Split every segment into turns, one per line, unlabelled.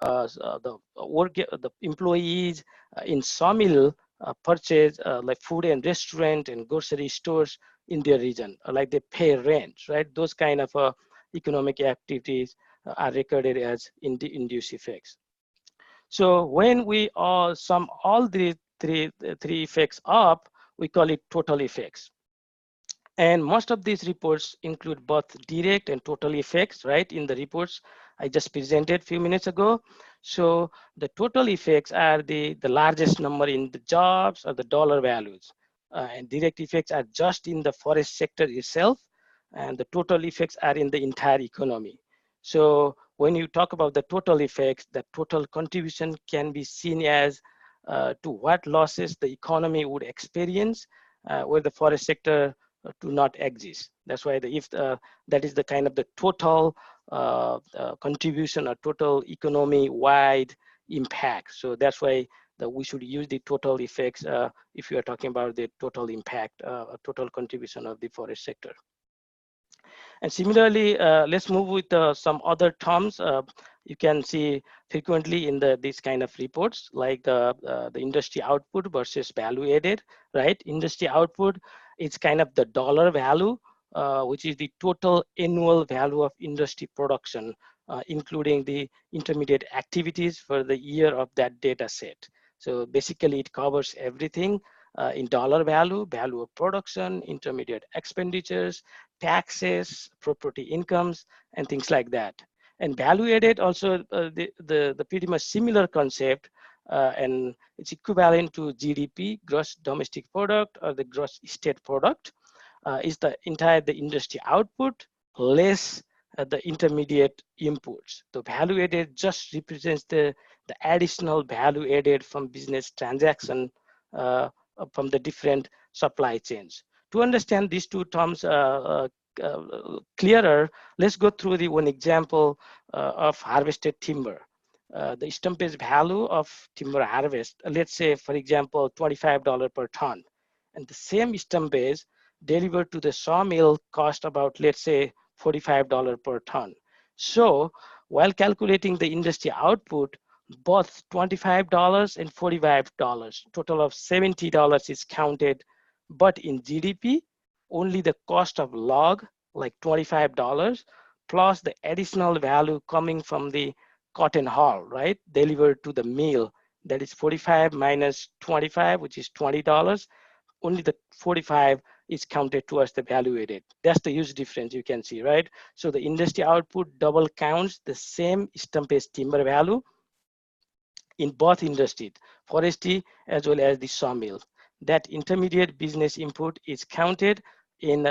the employees in sawmill purchase like food and restaurant and grocery stores in their region, like they pay rent, right? Those kind of economic activities are recorded as induced effects. So when we all sum all the three effects up, we call it total effects. And most of these reports include both direct and total effects, right? In the reports I just presented a few minutes ago. So the total effects are the largest number in the jobs or the dollar values. And direct effects are just in the forest sector itself. And the total effects are in the entire economy. So when you talk about the total effects, the total contribution can be seen as to what losses the economy would experience where the forest sector to not exist. That's why if that is the kind of the total contribution or total economy wide impact. So that's why we should use the total effects if you are talking about the total impact, total contribution of the forest sector. And similarly, let's move with some other terms. You can see frequently in these kind of reports, like the industry output versus value added, right? Industry output is kind of the dollar value, which is the total annual value of industry production, including the intermediate activities for the year of that data set. So basically it covers everything in dollar value, value of production, intermediate expenditures, taxes, property incomes, and things like that. And value added also the pretty much similar concept, and it's equivalent to GDP, gross domestic product, or the gross state product, is the industry output less the intermediate inputs. The value added just represents the additional value added from business transaction from the different supply chains. To understand these two terms clearer, let's go through the one example of harvested timber. The stumpage value of timber harvest, let's say, for example, $25 per ton. And the same stumpage delivered to the sawmill cost about, let's say, $45 per ton. So while calculating the industry output, both $25 and $45, total of $70 is counted, but in GDP, only the cost of log, like $25, plus the additional value coming from the cotton hull, right, delivered to the mill, that is 45 minus 25, which is $20. Only the 45 is counted towards the value added. That's the huge difference you can see, right? So the industry output double counts the same stumpage timber value in both industries, forestry as well as the sawmill. That intermediate business input is counted in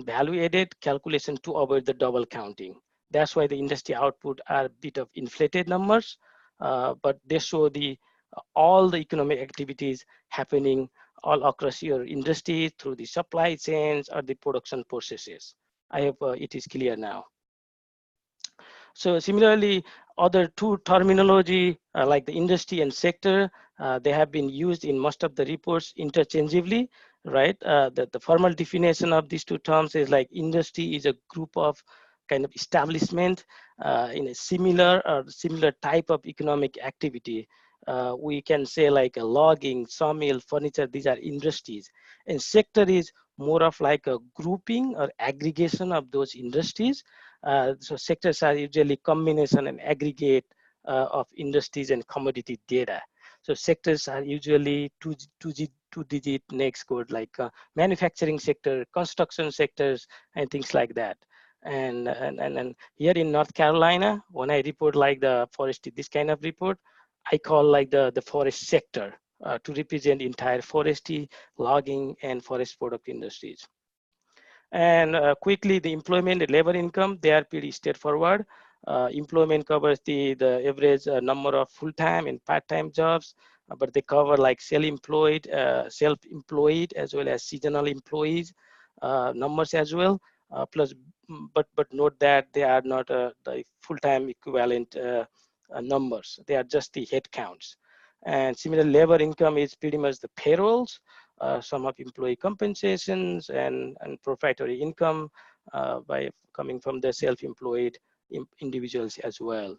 value added calculation to avoid the double counting. That's why the industry output are a bit of inflated numbers, but they show all the economic activities happening all across your industry through the supply chains or the production processes. I hope it is clear now. So similarly, other two terminology like the industry and sector, they have been used in most of the reports interchangeably, right? The formal definition of these two terms is like industry is a group of kind of establishment in a similar type of economic activity. We can say like a logging, sawmill, furniture, these are industries. And sector is more of like a grouping or aggregation of those industries. So sectors are usually combination and aggregate of industries and commodity data. So sectors are usually two-digit next code, like manufacturing sector, construction sectors, and things like that. And here in North Carolina, when I report like the forestry, this kind of report, I call like the forest sector to represent entire forestry, logging, and forest product industries. And quickly, the employment and labor income, they are pretty straightforward. Employment covers the average number of full-time and part-time jobs, but they cover like self-employed as well as seasonal employees numbers as well. But note that they are not the full-time equivalent numbers. They are just the head counts. And similar labor income is pretty much the payrolls, some of employee compensations and proprietary income by coming from the self-employed individuals as well.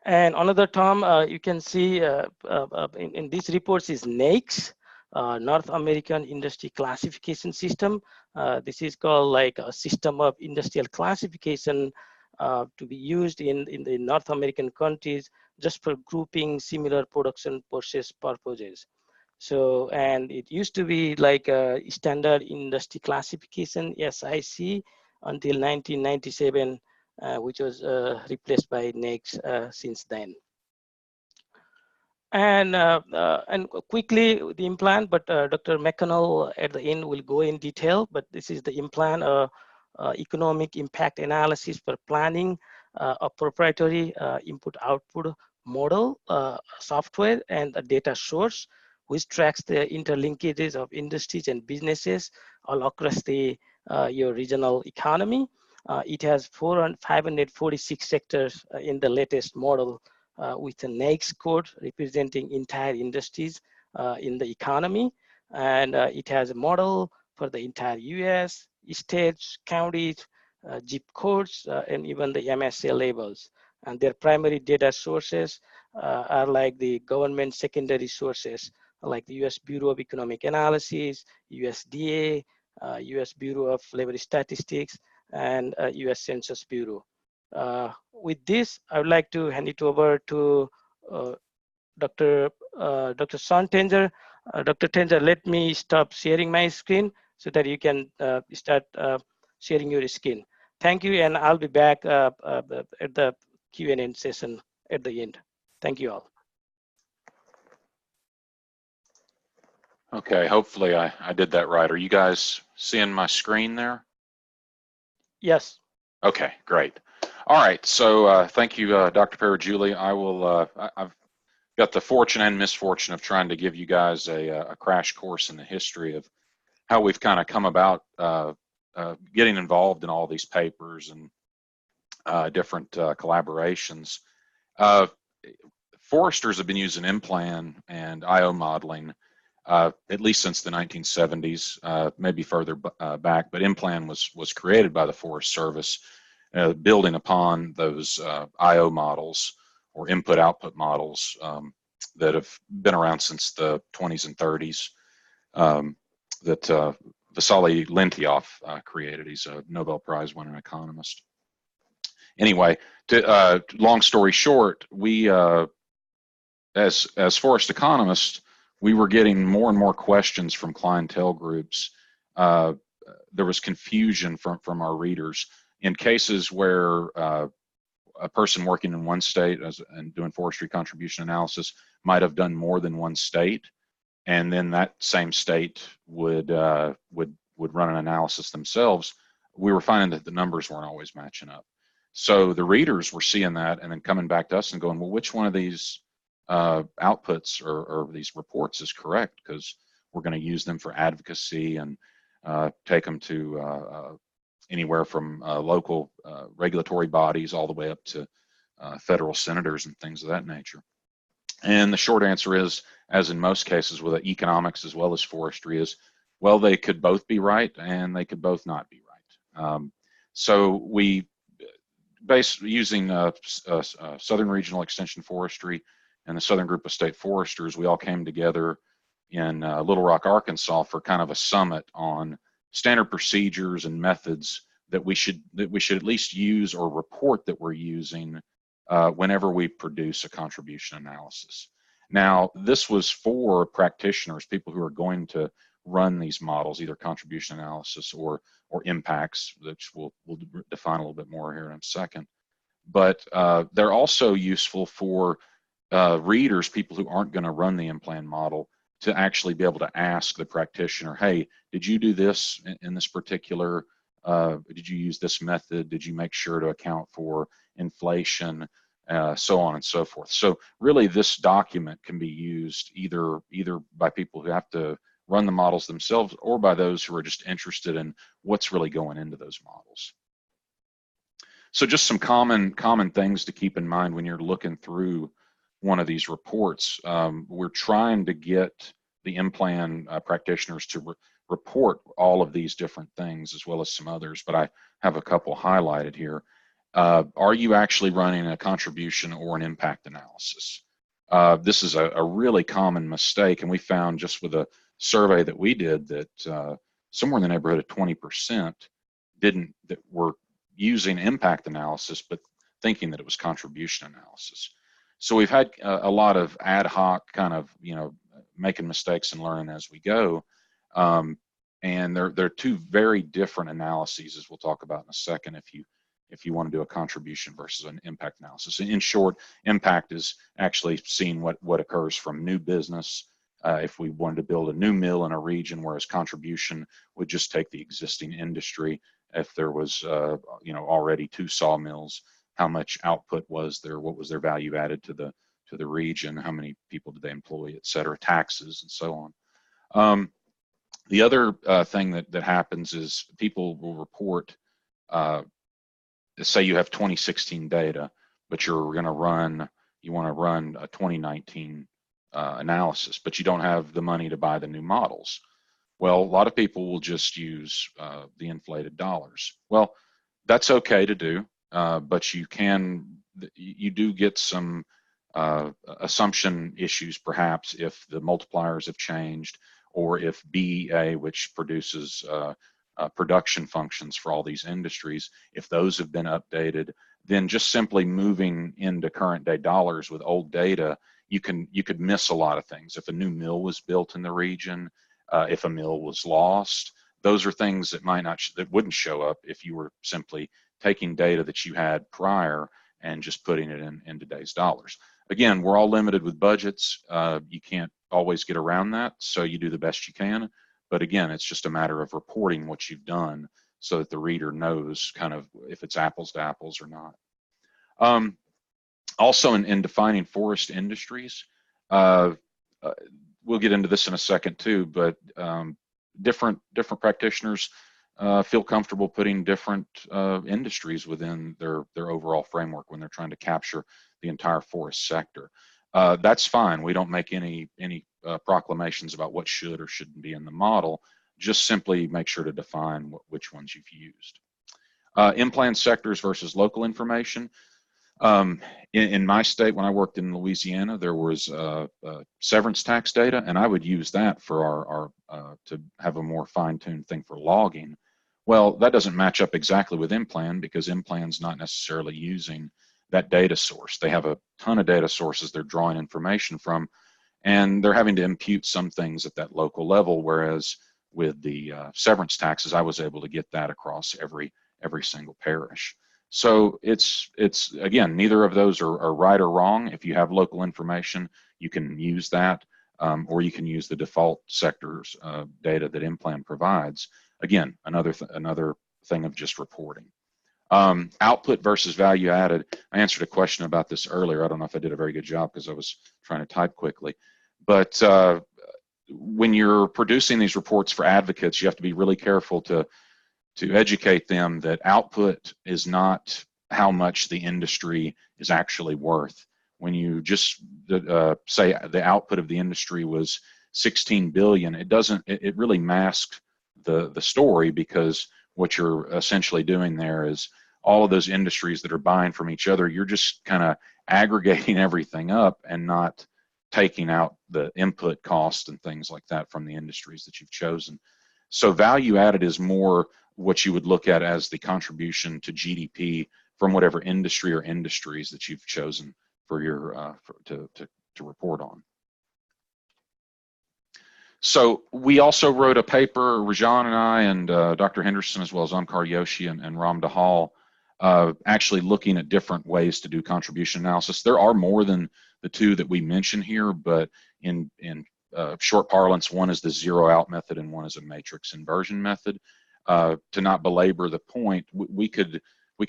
And another term you can see in these reports is NAICS, North American Industry Classification System. This is called like a system of industrial classification to be used in the North American countries just for grouping similar production process purposes. So, and it used to be like a standard industry classification, SIC, until 1997, which was replaced by NAICS since then. And quickly the IMPLAN, but Dr. McConnell at the end will go in detail, but this is the IMPLAN economic impact analysis for planning, a proprietary input-output model software and a data source which tracks the interlinkages of industries and businesses all across the your regional economy. It has 546 sectors in the latest model with a NAICS code representing entire industries in the economy. And it has a model for the entire US, states, counties, zip codes, and even the MSA labels. And their primary data sources are like the government secondary sources, like the US Bureau of Economic Analysis, USDA, US Bureau of Labor Statistics, and US Census Bureau. With this, I would like to hand it over to Dr. Sean Tanger. Dr. Tanger, let me stop sharing my screen so that you can start sharing your screen. Thank you, and I'll be back at the Q&A session at the end. Thank you all.
Okay, hopefully I did that right. Are you guys seeing my screen there?
Yes.
Okay, great. All right, so thank you, Dr. Perugili. I will, I've got the fortune and misfortune of trying to give you guys a crash course in the history of how we've kind of come about getting involved in all these papers and different collaborations. Foresters have been using IMPLAN and IO modeling at least since the 1970s, maybe further back, but IMPLAN was created by the Forest Service, building upon those IO models or input-output models that have been around since the 20s and 30s that Vasily Lentiev created. He's a Nobel Prize winning economist. Anyway, long story short, we, as forest economists, we were getting more and more questions from clientele groups. There was confusion from our readers in cases where a person working in one state and doing forestry contribution analysis might have done more than one state, and then that same state would run an analysis themselves. We were finding that the numbers weren't always matching up. So the readers were seeing that and then coming back to us and going, well, which one of these outputs or these reports is correct, because we're going to use them for advocacy and take them to anywhere from local regulatory bodies all the way up to federal senators and things of that nature. And the short answer is, as in most cases with economics as well as forestry, is, well, they could both be right and they could both not be right. So we, using Southern Regional Extension Forestry and the Southern Group of State Foresters, we all came together in Little Rock, Arkansas for kind of a summit on standard procedures and methods that we should at least use or report that we're using whenever we produce a contribution analysis. Now, this was for practitioners, people who are going to run these models, either contribution analysis or impacts, which we'll define a little bit more here in a second. But they're also useful for readers, people who aren't going to run the IMPLAN model, to actually be able to ask the practitioner, hey, did you do this in this particular, did you use this method? Did you make sure to account for inflation, so on and so forth? So really this document can be used either by people who have to run the models themselves or by those who are just interested in what's really going into those models. So just some common things to keep in mind when you're looking through one of these reports. We're trying to get the IMPLAN practitioners to report all of these different things as well as some others, but I have a couple highlighted here. are you actually running a contribution or an impact analysis? This is a really common mistake, and we found just with a survey that we did that somewhere in the neighborhood of 20% that were using impact analysis, but thinking that it was contribution analysis. So we've had a lot of ad hoc kind of, making mistakes and learning as we go. And they're two very different analyses, as we'll talk about in a second, if you want to do a contribution versus an impact analysis. In short, impact is actually seeing what occurs from new business, if we wanted to build a new mill in a region, whereas contribution would just take the existing industry. If there was already 2 sawmills, how much output was there, what was their value added to the region, how many people did they employ, et cetera, taxes and so on. The other thing that happens is people will report, say you have 2016 data, but you want to run a 2019 analysis, but you don't have the money to buy the new models. Well, a lot of people will just use the inflated dollars. Well, that's okay to do, but you do get some assumption issues perhaps if the multipliers have changed, or if BEA, which produces production functions for all these industries, if those have been updated, then just simply moving into current day dollars with old data, you could miss a lot of things. If a new mill was built in the region, if a mill was lost, those are things that wouldn't show up if you were simply taking data that you had prior and just putting it in today's dollars. Again, we're all limited with budgets. You can't always get around that, so you do the best you can. But again, it's just a matter of reporting what you've done so that the reader knows kind of if it's apples to apples or not. Also, in defining forest industries, we'll get into this in a second too, but different practitioners feel comfortable putting different industries within their overall framework when they're trying to capture the entire forest sector. That's fine. We don't make any proclamations about what should or shouldn't be in the model. Just simply make sure to define which ones you've used. IMPLAN sectors versus local information. In my state, when I worked in Louisiana, there was severance tax data, and I would use that for our to have a more fine-tuned thing for logging. Well, that doesn't match up exactly with IMPLAN because IMPLAN's not necessarily using that data source. They have a ton of data sources they're drawing information from, and they're having to impute some things at that local level, whereas with the severance taxes, I was able to get that across every single parish. So it's again, neither of those are right or wrong. If you have local information, you can use that, or you can use the default sectors data that IMPLAN provides. Again, another thing of just reporting. Output versus value added. I answered a question about this earlier. I don't know if I did a very good job because I was trying to type quickly. But when you're producing these reports for advocates, you have to be really careful to educate them that output is not how much the industry is actually worth. When you just say the output of the industry was 16 billion, it really masks the story, because what you're essentially doing there is all of those industries that are buying from each other, you're just kind of aggregating everything up and not taking out the input costs and things like that from the industries that you've chosen. So value added is more what you would look at as the contribution to GDP from whatever industry or industries that you've chosen for your to report on. So we also wrote a paper, Rajan and I and Dr. Henderson, as well as Omkar Yoshi and Ram Dahal, actually looking at different ways to do contribution analysis. There are more than the two that we mention here, but in short parlance, one is the zero out method and one is a matrix inversion method. To not belabor the point, we could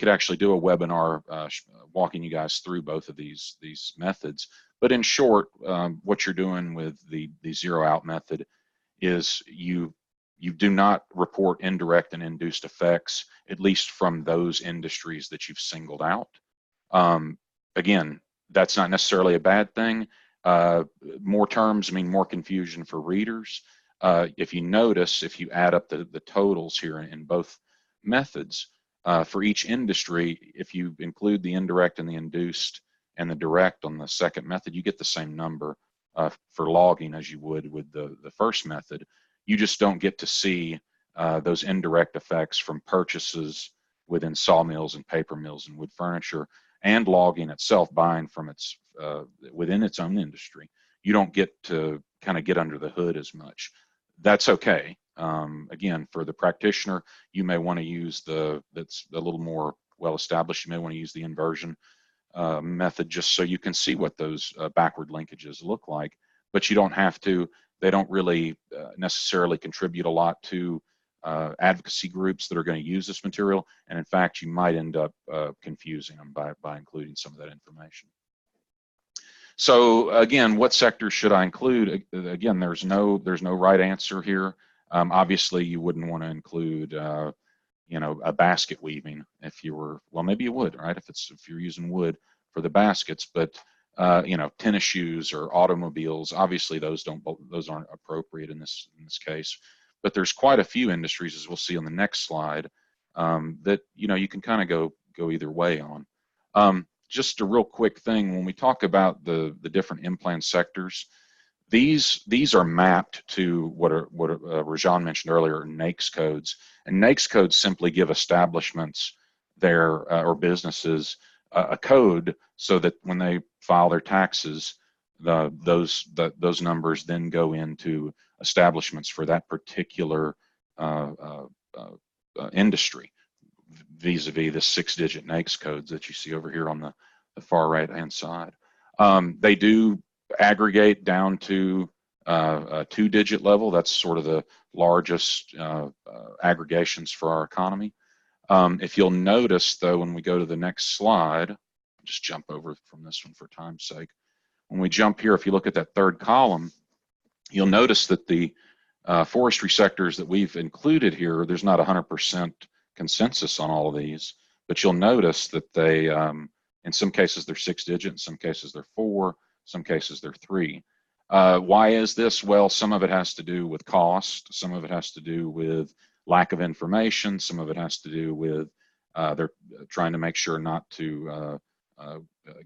actually do a webinar walking you guys through both of these methods. But in short, what you're doing with the zero out method is you do not report indirect and induced effects, at least from those industries that you've singled out. Again, that's not necessarily a bad thing. More terms mean more confusion for readers. If you notice, if you add up the totals here in both methods, For each industry, if you include the indirect and the induced and the direct on the second method, you get the same number for logging as you would with the first method. You just don't get to see those indirect effects from purchases within sawmills and paper mills and wood furniture, and logging itself buying from its within its own industry. You don't get to kind of get under the hood as much. That's okay. Again, for the practitioner, you may want to use that's a little more well established. You may want to use the inversion method just so you can see what those backward linkages look like, but you don't have to. They don't really necessarily contribute a lot to advocacy groups that are going to use this material, and in fact, you might end up confusing them by including some of that information. So again, what sectors should I include? Again, there's no right answer here. Obviously, you wouldn't want to include a basket weaving if you were, well, maybe you would, right? If you're using wood for the baskets, but tennis shoes or automobiles, obviously those aren't appropriate in this case. But there's quite a few industries, as we'll see on the next slide, that you can kind of go either way on. Just a real quick thing, when we talk about the different IMPLAN sectors, these are mapped to what Rajan mentioned earlier, NAICS codes. And NAICS codes simply give establishments or businesses a code so that when they file their taxes, those numbers then go into establishments for that particular industry, vis-a-vis the 6-digit NAICS codes that you see over here on the far right-hand side. They do aggregate down to a 2-digit level. That's sort of the largest aggregations for our economy. If you'll notice, though, when we go to the next slide, just jump over from this one for time's sake. When we jump here, if you look at that third column, you'll notice that the forestry sectors that we've included here, there's not 100% consensus on all of these, but you'll notice that they, in some cases, they're 6-digit, in some cases they're 4, some cases they're 3. Why is this? Well, some of it has to do with cost, some of it has to do with lack of information, some of it has to do with they're trying to make sure not to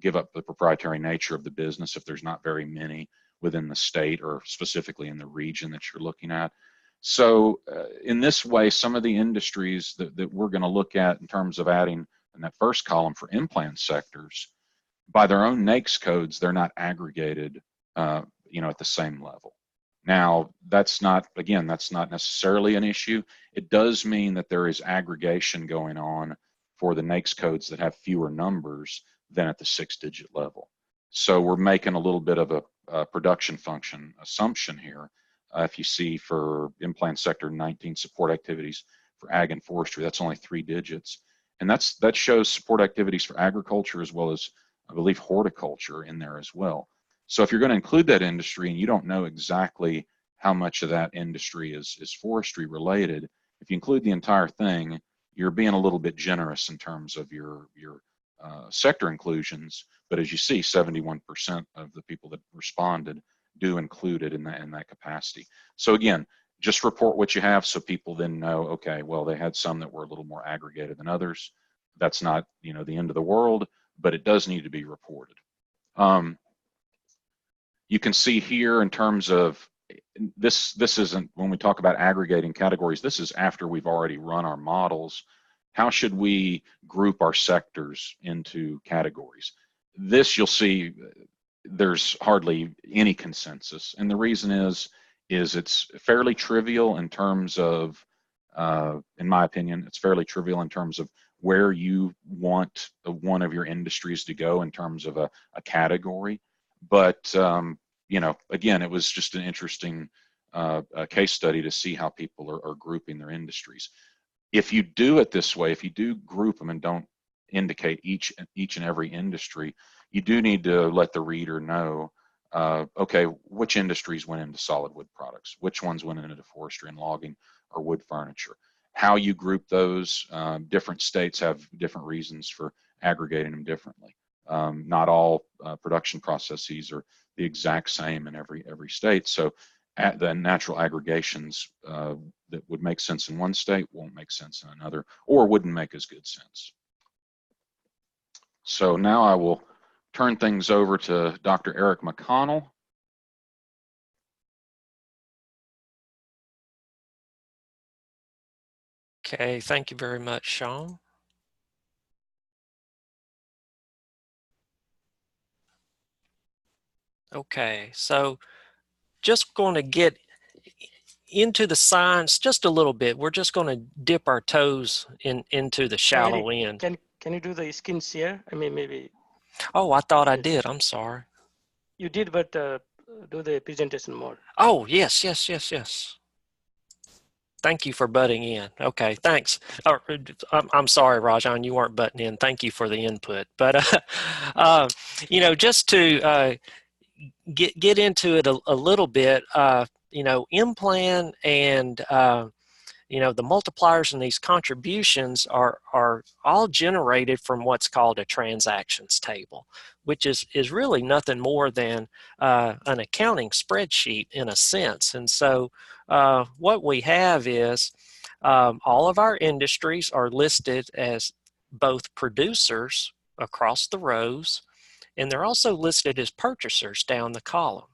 give up the proprietary nature of the business if there's not very many within the state or specifically in the region that you're looking at. So in this way, some of the industries that we're going to look at in terms of adding in that first column for IMPLAN sectors, by their own NAICS codes, they're not aggregated at the same level. Now, that's not necessarily an issue. It does mean that there is aggregation going on for the NAICS codes that have fewer numbers than at the 6-digit level. So we're making a little bit of a production function assumption here. If you see for IMPLAN sector 19 support activities for ag and forestry, that's only 3 digits. And that shows support activities for agriculture as well as, I believe, horticulture in there as well. So if you're going to include that industry and you don't know exactly how much of that industry is forestry related, if you include the entire thing, you're being a little bit generous in terms of your sector inclusions. But as you see, 71% of the people that responded do include it in that capacity. So again, just report what you have so people then know, okay, well, they had some that were a little more aggregated than others. That's not the end of the world, but it does need to be reported. You can see here in terms of this isn't, when we talk about aggregating categories, this is after we've already run our models. How should we group our sectors into categories? This, you'll see, there's hardly any consensus. And the reason is it's fairly trivial in terms of, in my opinion, it's fairly trivial in terms of where you want one of your industries to go in terms of a category. But, again, it was just an interesting case study to see how people are grouping their industries. If you do it this way, if you do group them and don't indicate each and every industry, you do need to let the reader know, okay, which industries went into solid wood products, which ones went into forestry and logging or wood furniture. How you group those, different states have different reasons for aggregating them differently. Not all production processes are the exact same in every state. So the natural aggregations that would make sense in one state won't make sense in another, or wouldn't make as good sense. So now I will turn things over to Dr. Eric McConnell.
Okay, thank you very much, Sean. Okay, so just going to get into the science just a little bit. We're just going to dip our toes into the shallow end.
Can you do the skin share? I mean, maybe.
Oh, I thought I did. I'm sorry.
You did, but do the presentation more.
Oh, yes, yes, yes, yes. Thank you for butting in. Okay, thanks. I'm sorry, Rajan, you weren't butting in. Thank you for the input. But, you know, just to get into it a little bit, you know, IMPLAN and you know, the multipliers and these contributions are all generated from what's called a transactions table, which is really nothing more than an accounting spreadsheet in a sense. And so what we have is all of our industries are listed as both producers across the rows, and they're also listed as purchasers down the column.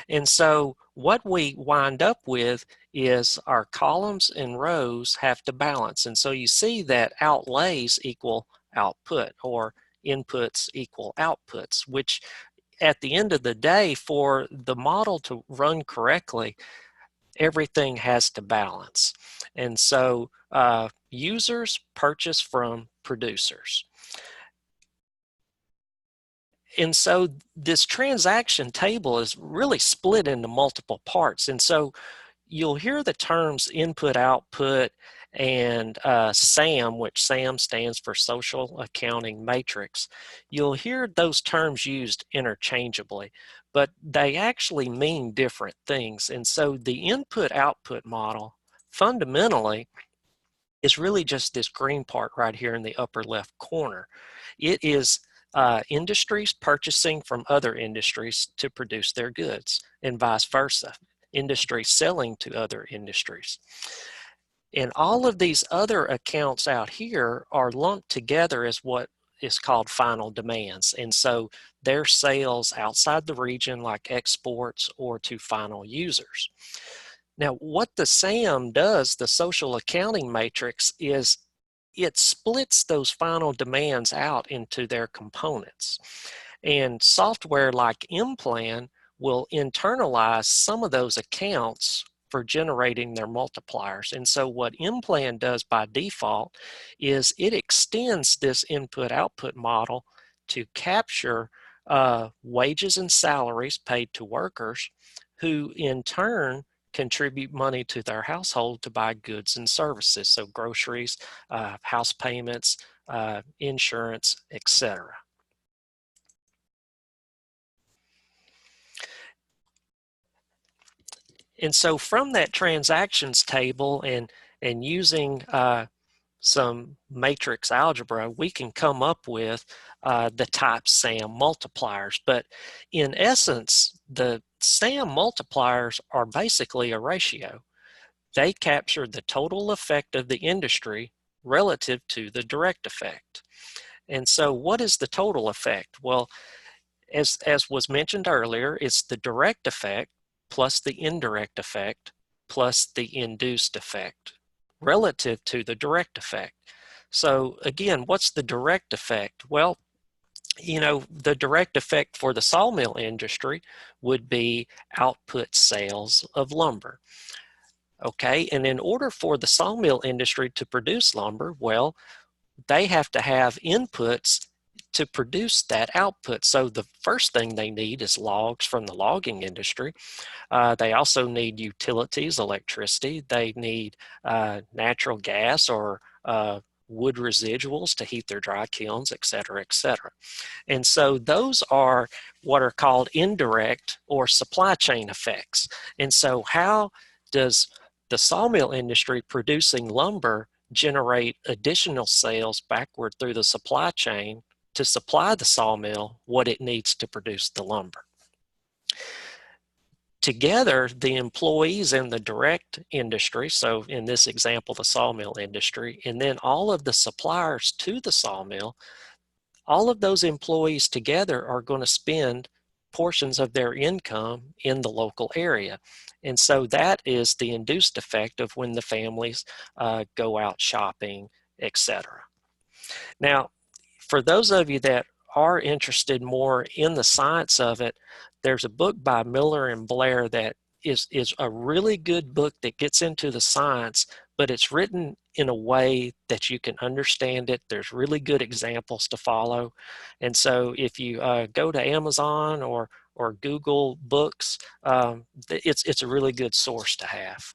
And so what we wind up with is our columns and rows have to balance. And so you see that outlays equal output, or inputs equal outputs, which at the end of the day, for the model to run correctly, everything has to balance. And so users purchase from producers. And so this transaction table is really split into multiple parts. And so you'll hear the terms input, output, and SAM, which SAM stands for Social Accounting Matrix. You'll hear those terms used interchangeably, but they actually mean different things. And so the input-output model fundamentally is really just this green part right here in the upper left corner. It is industries purchasing from other industries to produce their goods, and vice versa, industries selling to other industries. And all of these other accounts out here are lumped together as what is called final demands. And so their sales outside the region, like exports or to final users. Now, what the SAM does, the social accounting matrix, is it splits those final demands out into their components. And software like IMPLAN will internalize some of those accounts for generating their multipliers. And so what IMPLAN does by default is it extends this input-output model to capture wages and salaries paid to workers, who in turn contribute money to their household to buy goods and services, so groceries, house payments, insurance, etc. And so from that transactions table and using some matrix algebra, we can come up with the type SAM multipliers. But in essence, the SAM multipliers are basically a ratio. They capture the total effect of the industry relative to the direct effect. And so what is the total effect? Well, as was mentioned earlier, it's the direct effect plus the indirect effect plus the induced effect relative to the direct effect. So again, what's the direct effect? Well, you know, the direct effect for the sawmill industry would be output sales of lumber. Okay, and in order for the sawmill industry to produce lumber, well, they have to have inputs to produce that output. So the first thing they need is logs from the logging industry. They also need utilities, electricity. They need natural gas or wood residuals to heat their dry kilns, et cetera, et cetera. And so those are what are called indirect or supply chain effects. And so how does the sawmill industry producing lumber generate additional sales backward through the supply chain to supply the sawmill what it needs to produce the lumber? Together, the employees in the direct industry, so in this example, the sawmill industry, and then all of the suppliers to the sawmill, all of those employees together are going to spend portions of their income in the local area. And so that is the induced effect of when the families go out shopping, etc. Now, for those of you that are interested more in the science of it, there's a book by Miller and Blair that is a really good book that gets into the science, but it's written in a way that you can understand it. There's really good examples to follow. And so if you go to Amazon or Google Books, it's a really good source to have.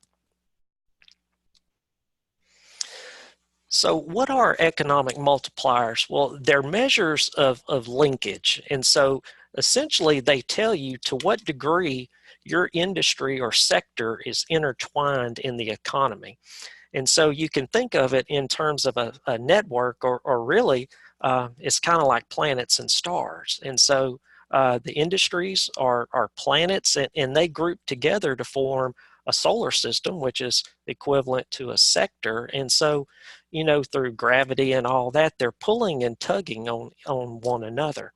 So what are economic multipliers? Well, they're measures of linkage. And so essentially they tell you to what degree your industry or sector is intertwined in the economy. And so you can think of it in terms of a network, or really it's kind of like planets and stars. And so the industries are planets, and they group together to form a solar system, which is equivalent to a sector. And so, you know, through gravity and all that, they're pulling and tugging on one another.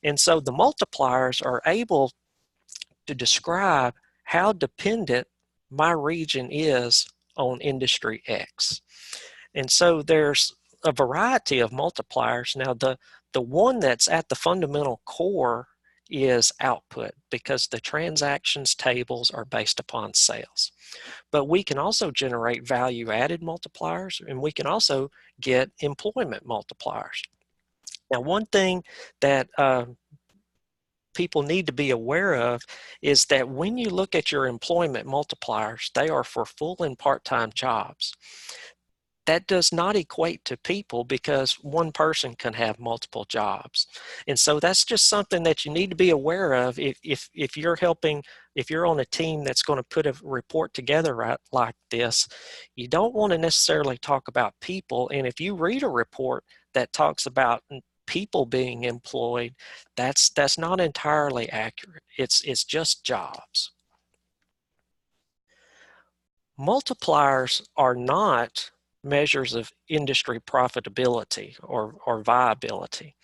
And so the multipliers are able to describe how dependent my region is on industry X. And so there's a variety of multipliers. Now, the one that's at the fundamental core is output, because the transactions tables are based upon sales. But we can also generate value-added multipliers, and we can also get employment multipliers. Now, one thing that people need to be aware of is that when you look at your employment multipliers, they are for full and part-time jobs. That does not equate to people, because one person can have multiple jobs. And so that's just something that you need to be aware of if you're helping, if you're on a team that's going to put a report together like this. You don't want to necessarily talk about people. And if you read a report that talks about people being employed, that's not entirely accurate. It's just jobs. Multipliers are not measures of industry profitability or viability.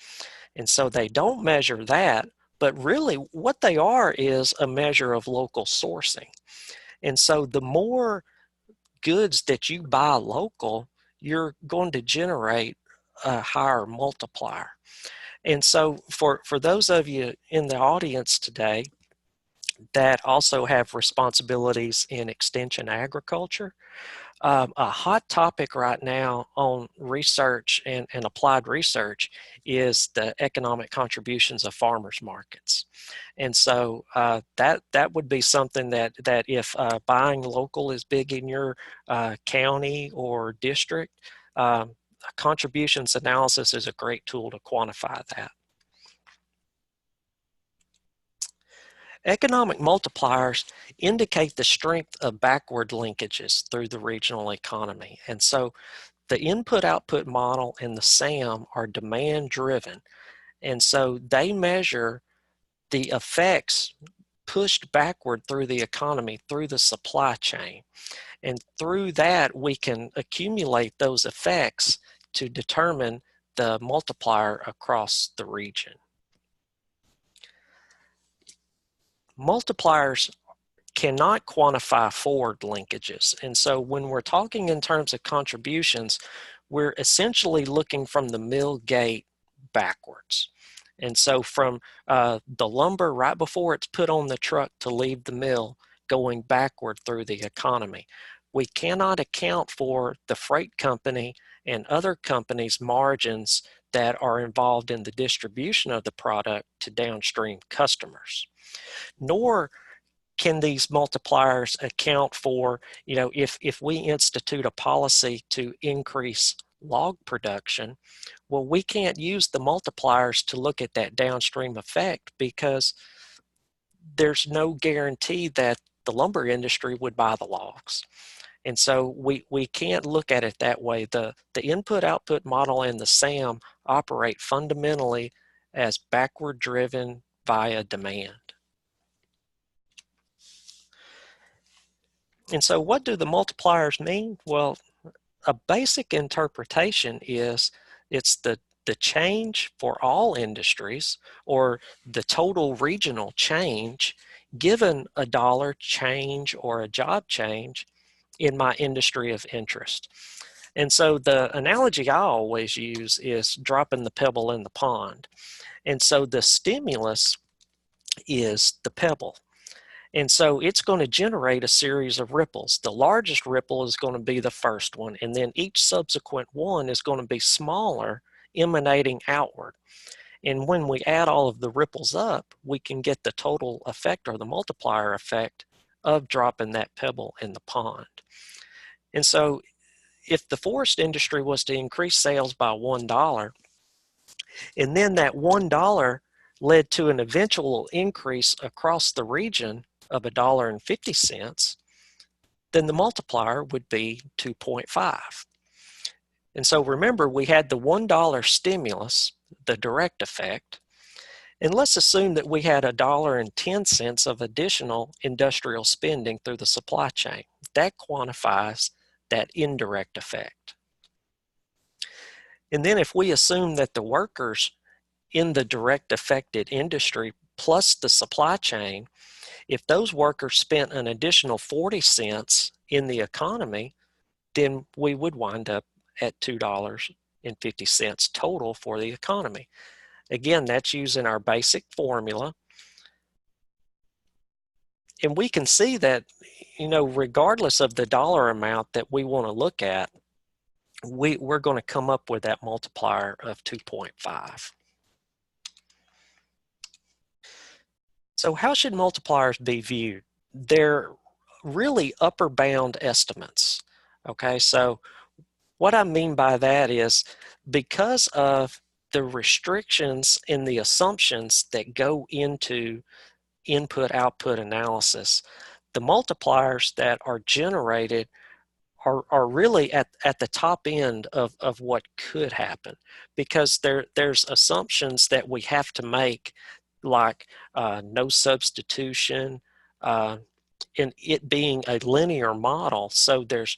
And so they don't measure that, but really what they are is a measure of local sourcing. And so the more goods that you buy local, you're going to generate a higher multiplier. And so for those of you in the audience today that also have responsibilities in extension agriculture, a hot topic right now on research and applied research is the economic contributions of farmers markets. And so that would be something that if buying local is big in your county or district, contributions analysis is a great tool to quantify that. Economic multipliers indicate the strength of backward linkages through the regional economy. And so the input-output model and the SAM are demand-driven. And so they measure the effects pushed backward through the economy, through the supply chain. And through that, we can accumulate those effects to determine the multiplier across the region. Multipliers cannot quantify forward linkages. And so when we're talking in terms of contributions, we're essentially looking from the mill gate backwards. And so from the lumber right before it's put on the truck to leave the mill, going backward through the economy. We cannot account for the freight company and other companies' margins that are involved in the distribution of the product to downstream customers. Nor can these multipliers account for, you know, if we institute a policy to increase log production, well, we can't use the multipliers to look at that downstream effect, because there's no guarantee that the lumber industry would buy the logs. And so we can't look at it that way. The input-output model and the SAM operate fundamentally as backward driven via demand. And so what do the multipliers mean? Well, a basic interpretation is it's the change for all industries, or the total regional change given a dollar change or a job change in my industry of interest. And so the analogy I always use is dropping the pebble in the pond. And so the stimulus is the pebble. And so it's going to generate a series of ripples. The largest ripple is going to be the first one, and then each subsequent one is going to be smaller, emanating outward. And when we add all of the ripples up, we can get the total effect, or the multiplier effect, of dropping that pebble in the pond. And so if the forest industry was to increase sales by $1, and then that $1 led to an eventual increase across the region of $1.50, then the multiplier would be 2.5. And so remember, we had the $1 stimulus, the direct effect, and let's assume that we had $1.10 of additional industrial spending through the supply chain. That quantifies that indirect effect. And then if we assume that the workers in the direct affected industry plus the supply chain, if those workers spent an additional 40 cents in the economy, then we would wind up at $2.50 total for the economy. Again, that's using our basic formula. And we can see that, regardless of the dollar amount that we want to look at, we're going to come up with that multiplier of 2.5. So how should multipliers be viewed? They're really upper bound estimates. Okay, so what I mean by that is, because of the restrictions and the assumptions that go into input-output analysis, the multipliers that are generated are really at the top end of what could happen, because there's assumptions that we have to make, like no substitution, and it being a linear model, so there's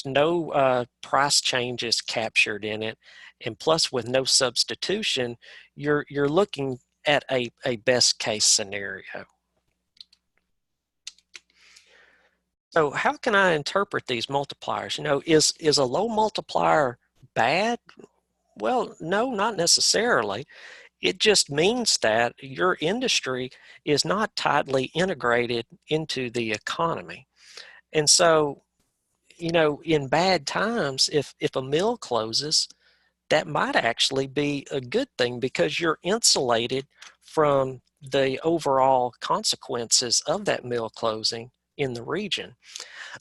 no price changes captured in it, and plus with no substitution, you're looking at a best case scenario. So how can I interpret these multipliers? Is a low multiplier bad? Well, no, not necessarily. It just means that your industry is not tightly integrated into the economy. And so, in bad times, if a mill closes, that might actually be a good thing, because you're insulated from the overall consequences of that mill closing in the region.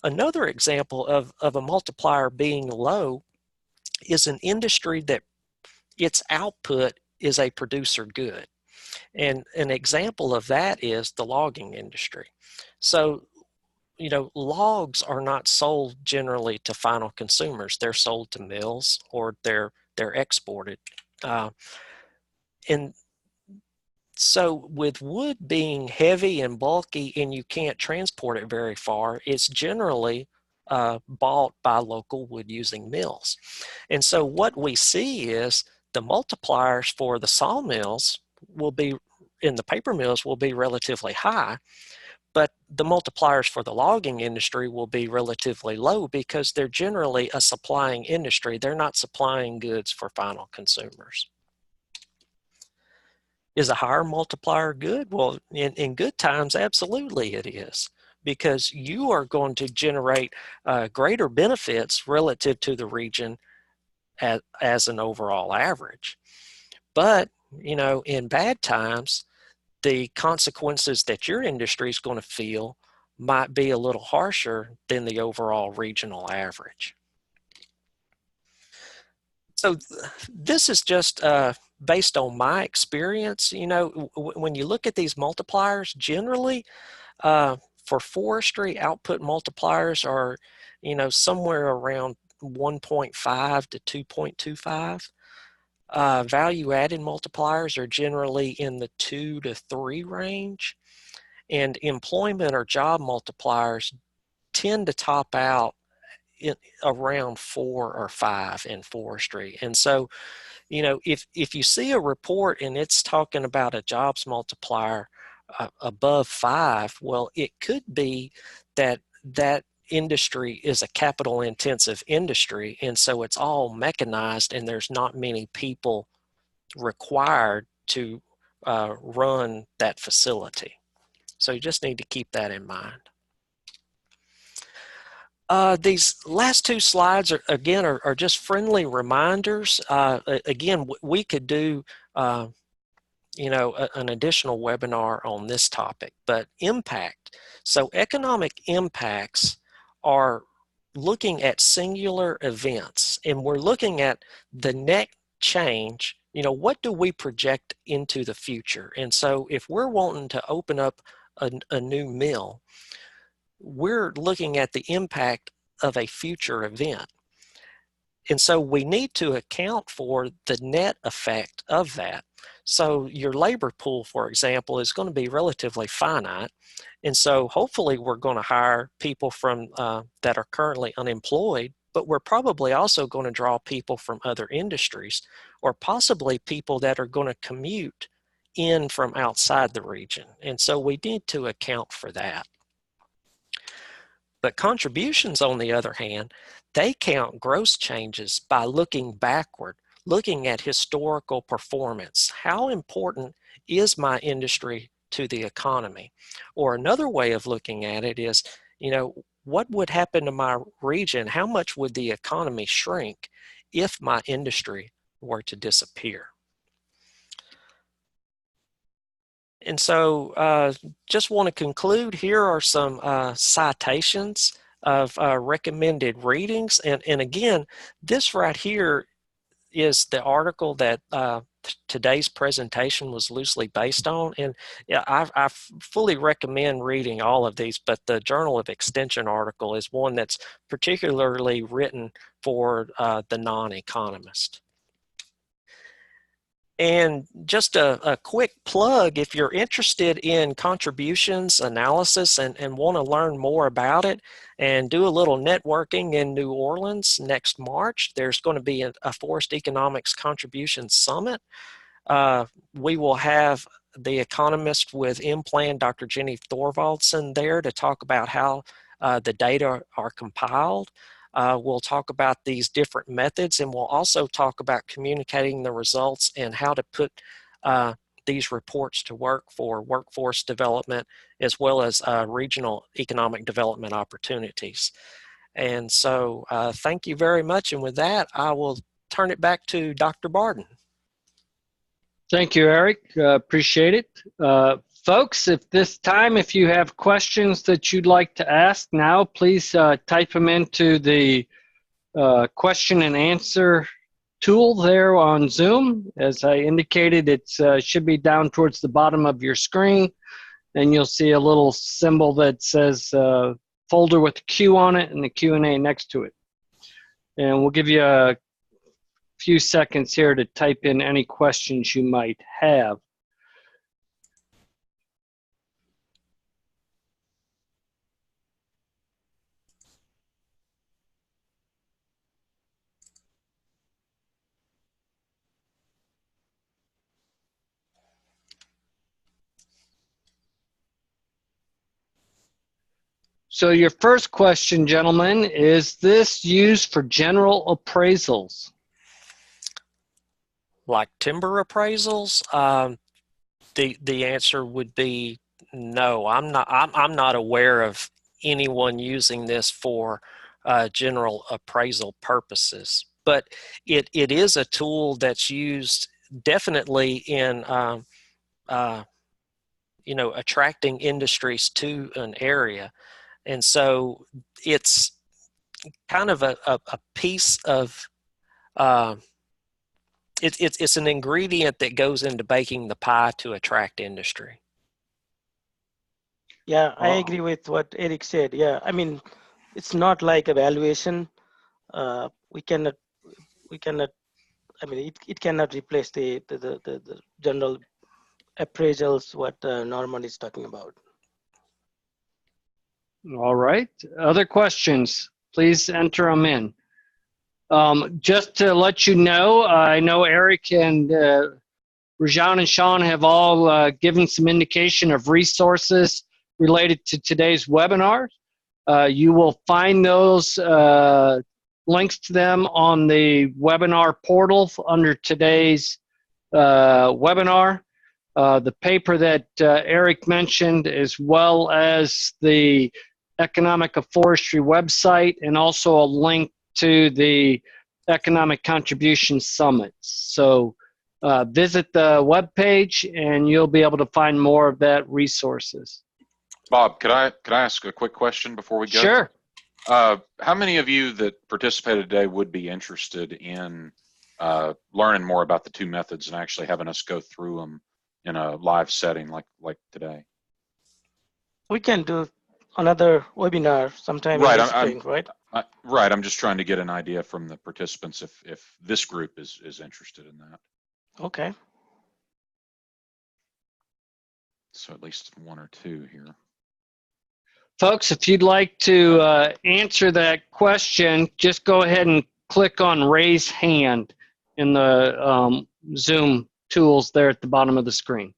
Another example of a multiplier being low is an industry that its output is a producer good. And an example of that is the logging industry. So, logs are not sold generally to final consumers. They're sold to mills, or they're exported. And so with wood being heavy and bulky and you can't transport it very far, it's generally bought by local wood using mills. And so what we see is the multipliers for the sawmills will be, in the paper mills, will be relatively high, but the multipliers for the logging industry will be relatively low, because they're generally a supplying industry. They're not supplying goods for final consumers. Is a higher multiplier good? Well, in good times, absolutely it is, because you are going to generate greater benefits relative to the region as an overall average. But, in bad times, the consequences that your industry is going to feel might be a little harsher than the overall regional average. So this is just based on my experience. When you look at these multipliers, generally for forestry, output multipliers are, somewhere around 1.5 to 2.25. Value-added multipliers are generally in the 2 to 3 range, and employment or job multipliers tend to top out around 4 or 5 in forestry. And so, you know, if you see a report and it's talking about a jobs multiplier above 5, well, it could be that that industry is a capital intensive industry, and so it's all mechanized and there's not many people required to run that facility. So you just need to keep that in mind. These last two slides are just friendly reminders. Again, we could do you know, an additional webinar on this topic, but impact. So economic impacts are looking at singular events, and we're looking at the net change. You know, what do we project into the future? And so if we're wanting to open up a new mill, we're looking at the impact of a future event. And so we need to account for the net effect of that. So your labor pool, for example, is going to be relatively finite. And so hopefully we're going to hire people from that are currently unemployed, but we're probably also going to draw people from other industries, or possibly people that are going to commute in from outside the region. And so we need to account for that. But contributions, on the other hand, they count gross changes by looking backward, looking at historical performance. How important is my industry to the economy? Or another way of looking at it is, you know, what would happen to my region? How much would the economy shrink if my industry were to disappear? And so just want to conclude, here are some citations of recommended readings. And again, this right here is the article that today's presentation was loosely based on. And yeah, I fully recommend reading all of these, but the Journal of Extension article is one that's particularly written for the non-economist. And just a quick plug, if you're interested in contributions analysis and want to learn more about it and do a little networking in New Orleans next March, there's going to be a Forest Economics Contribution Summit. We will have the economist with IMPLAN, Dr. Jenny Thorvaldsen, there to talk about how the data are compiled. We'll talk about these different methods, and we'll also talk about communicating the results and how to put these reports to work for workforce development, as well as regional economic development opportunities. And so thank you very much. And with that, I will turn it back to Dr. Barden.
Thank you, Eric. Appreciate it. Folks, if you have questions that you'd like to ask now, please type them into the question and answer tool there on Zoom. As I indicated, it should be down towards the bottom of your screen, and you'll see a little symbol that says folder with a Q on it and the Q&A next to it. And we'll give you a few seconds here to type in any questions you might have. So your first question, gentlemen, is this used for general appraisals?
Like timber appraisals, the answer would be no. I'm not aware of anyone using this for general appraisal purposes. But it is a tool that's used definitely in you know, attracting industries to an area. And so it's kind of a piece of it's an ingredient that goes into baking the pie to attract industry.
Yeah, I agree with what Eric said. Yeah, I mean, it's not like evaluation. We cannot. I mean, it cannot replace the general appraisals what Norman is talking about.
All right. Other questions? Please enter them in. Just to let you know, I know Eric and Rajan and Sean have all given some indication of resources related to today's webinar. You will find those links to them on the webinar portal under today's webinar. The paper that Eric mentioned, as well as the Economic of Forestry website, and also a link to the Economic Contribution Summit. So visit the webpage and you'll be able to find more of that resources.
Bob, could I ask a quick question before we go?
Sure.
How many of you that participated today would be interested in learning more about the two methods and actually having us go through them in a live setting like today?
We can do another webinar sometime
Right,
in the spring, right?
Right. I'm just trying to get an idea from the participants if this group is interested in that.
Okay.
So at least one or two here.
Folks, if you'd like to answer that question, just go ahead and click on raise hand in the Zoom tools there at the bottom of the screen.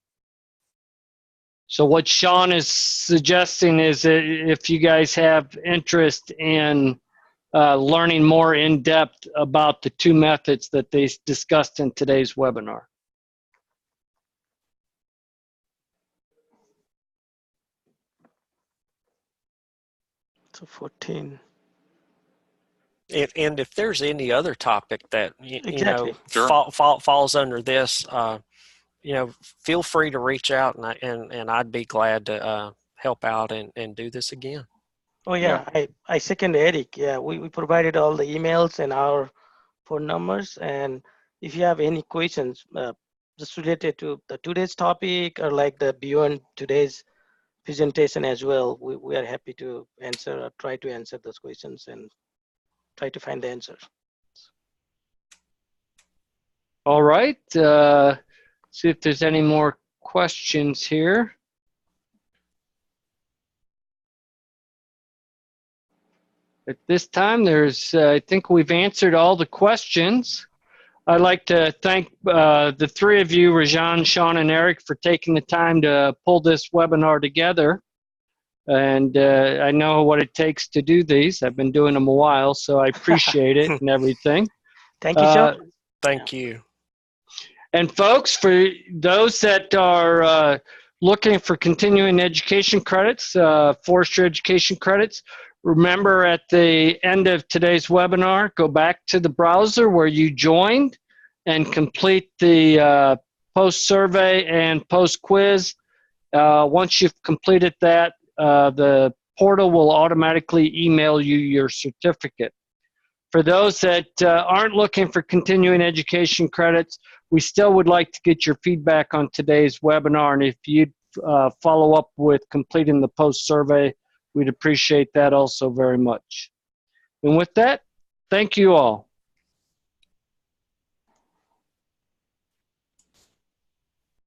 So what Sean is suggesting is that if you guys have interest in learning more in depth about the two methods that they discussed in today's webinar.
So 14.
And if there's any other topic that
Exactly.
Sure.
falls under this, feel free to reach out, and I'd be glad to help out and do this again.
Oh yeah, I second Eric. Yeah, we provided all the emails and our phone numbers, and if you have any questions just related to today's topic or like the beyond today's presentation as well, we are happy to answer or try to answer those questions and try to find the answer.
All right. See if there's any more questions here. At this time, I think we've answered all the questions. I'd like to thank the three of you, Rajan, Sean, and Eric, for taking the time to pull this webinar together. And I know what it takes to do these. I've been doing them a while, so I appreciate it and everything.
Thank you, Sean.
Thank you.
And folks, for those that are looking for continuing education credits, forestry education credits, remember at the end of today's webinar, go back to the browser where you joined and complete the post-survey and post-quiz. Once you've completed that, the portal will automatically email you your certificate. For those that aren't looking for continuing education credits, we still would like to get your feedback on today's webinar, and if you'd follow up with completing the post-survey, we'd appreciate that also very much. And with that, thank you all.